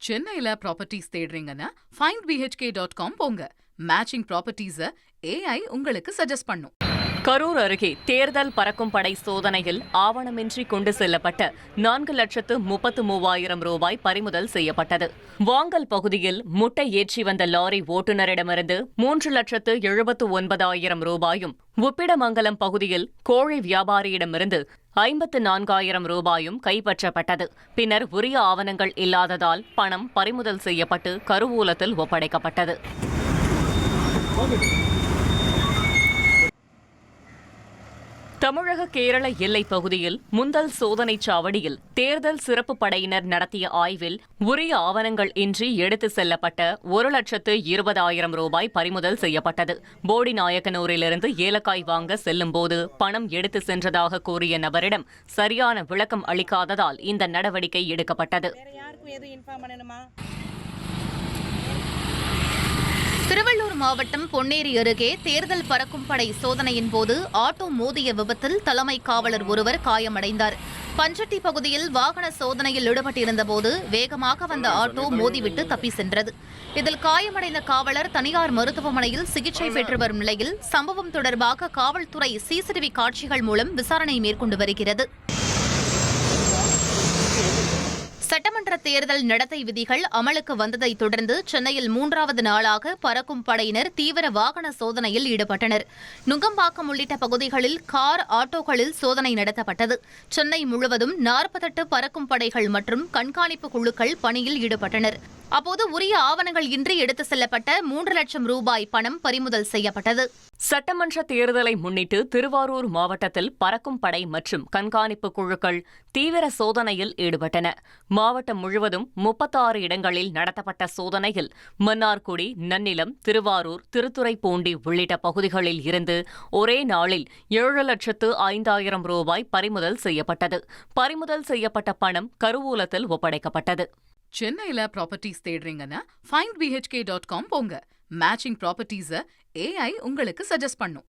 சென்னையில properties தேடுறீங்கன்னா findbhk.com போங்க. Matching ப்ராப்பர்ட்டிஸ AI உங்களுக்கு சஜஸ்ட் பண்ணும். கரூர் அருகே தேர்தல் பறக்கும் படை சோதனையில் ஆவணமின்றி கொண்டு செல்லப்பட்ட 4,33,000 ரூபாய் பறிமுதல் செய்யப்பட்டது. வாங்கல் பகுதியில் முட்டை ஏற்றி வந்த லாரி ஓட்டுநரிடமிருந்து 3,79,000 ரூபாயும், உப்பிடமங்கலம் பகுதியில் கோழி வியாபாரியிடமிருந்து 54,000 ரூபாயும் கைப்பற்றப்பட்டது. பின்னர் உரிய ஆவணங்கள் இல்லாததால் பணம் பறிமுதல் செய்யப்பட்டு கருவூலத்தில் ஒப்படைக்கப்பட்டது. தமிழக கேரள எல்லைப் பகுதியில் முந்தல் சோதனைச் சாவடியில் தேர்தல் சிறப்பு படையினர் நடத்திய ஆய்வில் உரிய ஆவணங்கள் இன்றி எடுத்து செல்லப்பட்ட 1,20,000 ரூபாய் பறிமுதல் செய்யப்பட்டது. போடிநாயக்கனூரிலிருந்து ஏலக்காய் வாங்க செல்லும்போது பணம் எடுத்து சென்றதாக கூறிய நபரிடம் சரியான விளக்கம் அளிக்காததால் இந்த நடவடிக்கை எடுக்கப்பட்டது. திருவள்ளூர் மாவட்டம் பொன்னேரி அருகே தேர்தல் பறக்கும் படை சோதனையின் போது ஆட்டோ மோதிய விபத்தில் தலைமை காவலர் ஒருவர் காயமடைந்தார். பஞ்சட்டி பகுதியில் வாகன சோதனையில் ஈடுபட்டிருந்தபோது வேகமாக வந்த ஆட்டோ மோதிவிட்டு தப்பி சென்றது. இதில் காயமடைந்த காவலர் தனியார் மருத்துவமனையில் சிகிச்சை பெற்று வரும் நிலையில் சம்பவம் தொடர்பாக காவல்துறை சிசிடிவி காட்சிகள் மூலம் விசாரணை மேற்கொண்டு வருகிறது. சட்டமன்ற தேர்தல் நடத்தை விதிகள் அமலுக்கு வந்ததை தொடர்ந்து சென்னையில் 3வது நாளாக பறக்கும் படையினர் தீவிர வாகன சோதனையில் ஈடுபட்டனர். நுங்கம்பாக்கம் உள்ளிட்ட பகுதிகளில் கார், ஆட்டோக்களில் சோதனை நடத்தப்பட்டது. சென்னை முழுவதும் 48 பறக்கும் படைகள் மற்றும் கண்காணிப்பு குழுக்கள் பணியில் ஈடுபட்டனர். அப்போது உரிய ஆவணங்கள் இன்றி எடுத்து செல்லப்பட்ட 3 லட்சம் ரூபாய் பணம் பறிமுதல் செய்யப்பட்டது. சட்டமன்ற தேர்தலை முன்னிட்டு திருவாரூர் மாவட்டத்தில் பறக்கும் படை மற்றும் கண்காணிப்பு குழுக்கள் தீவிர சோதனையில் ஈடுபட்டன. மாவட்டம் முழுவதும் 36 இடங்களில் நடத்தப்பட்ட சோதனையில் மன்னார்குடி, நன்னிலம், திருவாரூர், திருத்துறைப்பூண்டி உள்ளிட்ட பகுதிகளில் இருந்து ஒரே நாளில் 7,05,000 ரூபாய் பறிமுதல் செய்யப்பட்டது. பறிமுதல் செய்யப்பட்ட பணம் கருவூலத்தில் ஒப்படைக்கப்பட்டது. சென்னையில ப்ராப்பர்ட்டிஸ் தேடுறீங்கன்னா findbhk.com போங்க. மேட்சிங் ப்ராப்பர்ட்டிஸ AI உங்களுக்கு சஜஸ்ட் பண்ணும்.